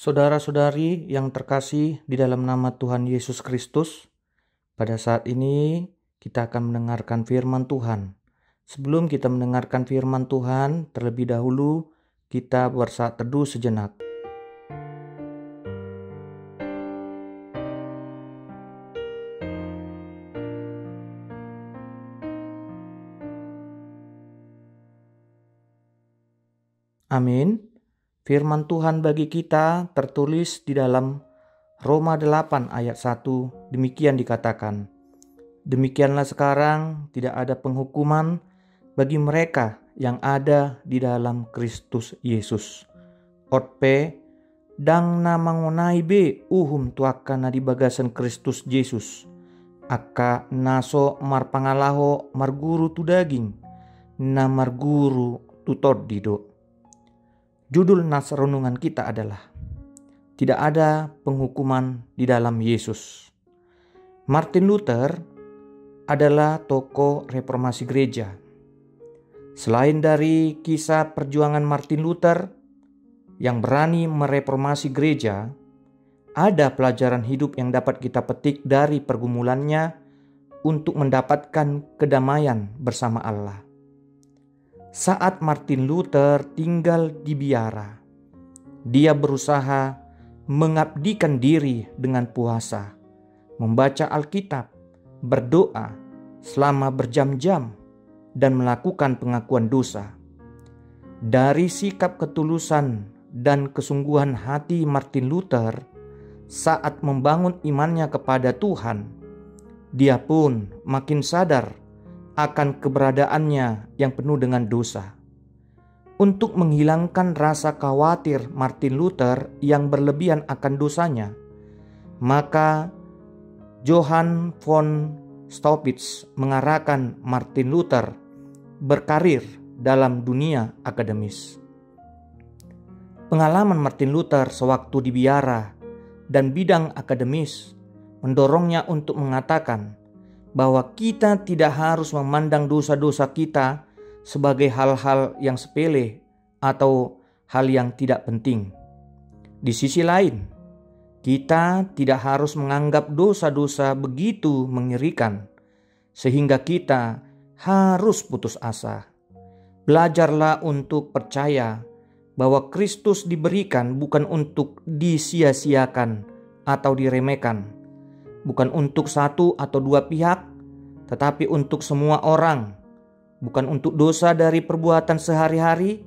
Saudara-saudari yang terkasih di dalam nama Tuhan Yesus Kristus, pada saat ini kita akan mendengarkan firman Tuhan. Sebelum kita mendengarkan firman Tuhan, terlebih dahulu kita bersaat teduh sejenak. Amin. Firman Tuhan bagi kita tertulis di dalam Roma 8 ayat 1, demikian dikatakan, "Demikianlah sekarang tidak ada penghukuman bagi mereka yang ada di dalam Kristus Yesus. Otpe, dang na mangonai be uhum tuakana di bagasan Kristus Yesus. Aka naso marpangalaho marguru tu daging, na marguru tutod dido." Judul nas renungan kita adalah tidak ada penghukuman di dalam Yesus. Martin Luther adalah tokoh reformasi gereja. Selain dari kisah perjuangan Martin Luther yang berani mereformasi gereja, ada pelajaran hidup yang dapat kita petik dari pergumulannya untuk mendapatkan kedamaian bersama Allah. Saat Martin Luther tinggal di biara, dia berusaha mengabdikan diri dengan puasa, membaca Alkitab, berdoa selama berjam-jam, dan melakukan pengakuan dosa. Dari sikap ketulusan dan kesungguhan hati Martin Luther saat membangun imannya kepada Tuhan, dia pun makin sadar akan keberadaannya yang penuh dengan dosa. Untuk menghilangkan rasa khawatir Martin Luther yang berlebihan akan dosanya, maka Johann von Staupitz mengarahkan Martin Luther berkarir dalam dunia akademis. Pengalaman Martin Luther sewaktu di biara dan bidang akademis mendorongnya untuk mengatakan bahwa kita tidak harus memandang dosa-dosa kita sebagai hal-hal yang sepele atau hal yang tidak penting. Di sisi lain, kita tidak harus menganggap dosa-dosa begitu mengerikan sehingga kita harus putus asa. Belajarlah untuk percaya bahwa Kristus diberikan bukan untuk disia-siakan atau diremehkan, bukan untuk satu atau dua pihak, tetapi untuk semua orang. Bukan untuk dosa dari perbuatan sehari-hari,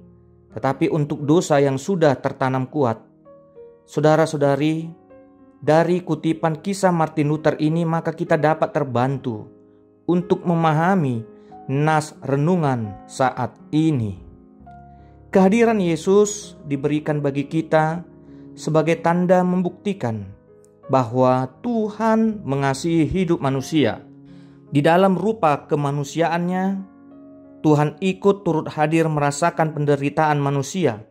tetapi untuk dosa yang sudah tertanam kuat. Saudara-saudari, dari kutipan kisah Martin Luther ini maka kita dapat terbantu untuk memahami nas renungan saat ini. Kehadiran Yesus diberikan bagi kita sebagai tanda membuktikan bahwa Tuhan mengasihi hidup manusia. Di dalam rupa kemanusiaannya, Tuhan ikut turut hadir merasakan penderitaan manusia.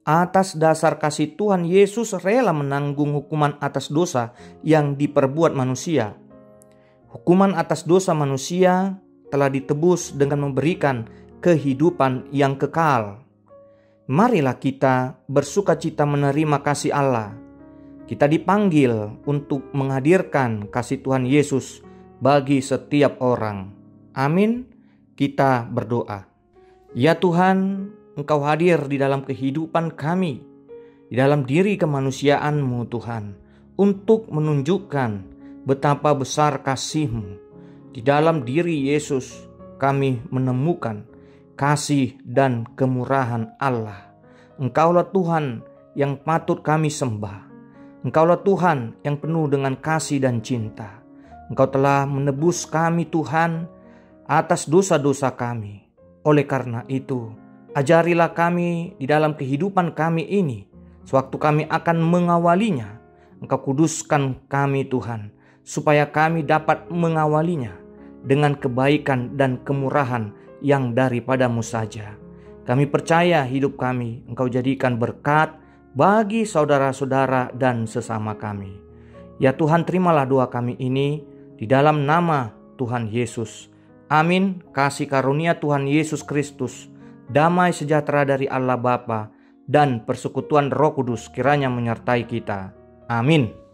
Atas dasar kasih Tuhan, Yesus rela menanggung hukuman atas dosa yang diperbuat manusia. Hukuman atas dosa manusia telah ditebus dengan memberikan kehidupan yang kekal. Marilah kita bersukacita menerima kasih Allah. Kita dipanggil untuk menghadirkan kasih Tuhan Yesus bagi setiap orang. Amin. Kita berdoa. Ya Tuhan, Engkau hadir di dalam kehidupan kami, di dalam diri kemanusiaan-Mu Tuhan, untuk menunjukkan betapa besar kasih-Mu. Di dalam diri Yesus kami menemukan kasih dan kemurahan Allah. Engkaulah Tuhan yang patut kami sembah. Engkaulah Tuhan yang penuh dengan kasih dan cinta. Engkau telah menebus kami Tuhan atas dosa-dosa kami. Oleh karena itu, ajarilah kami di dalam kehidupan kami ini, sewaktu kami akan mengawalinya. Engkau kuduskan kami Tuhan, supaya kami dapat mengawalinya dengan kebaikan dan kemurahan yang daripada-Mu saja. Kami percaya hidup kami Engkau jadikan berkat bagi saudara-saudara dan sesama kami. Ya Tuhan, terimalah doa kami ini di dalam nama Tuhan Yesus. Amin. Kasih karunia Tuhan Yesus Kristus, damai sejahtera dari Allah Bapa, dan persekutuan Roh Kudus kiranya menyertai kita. Amin.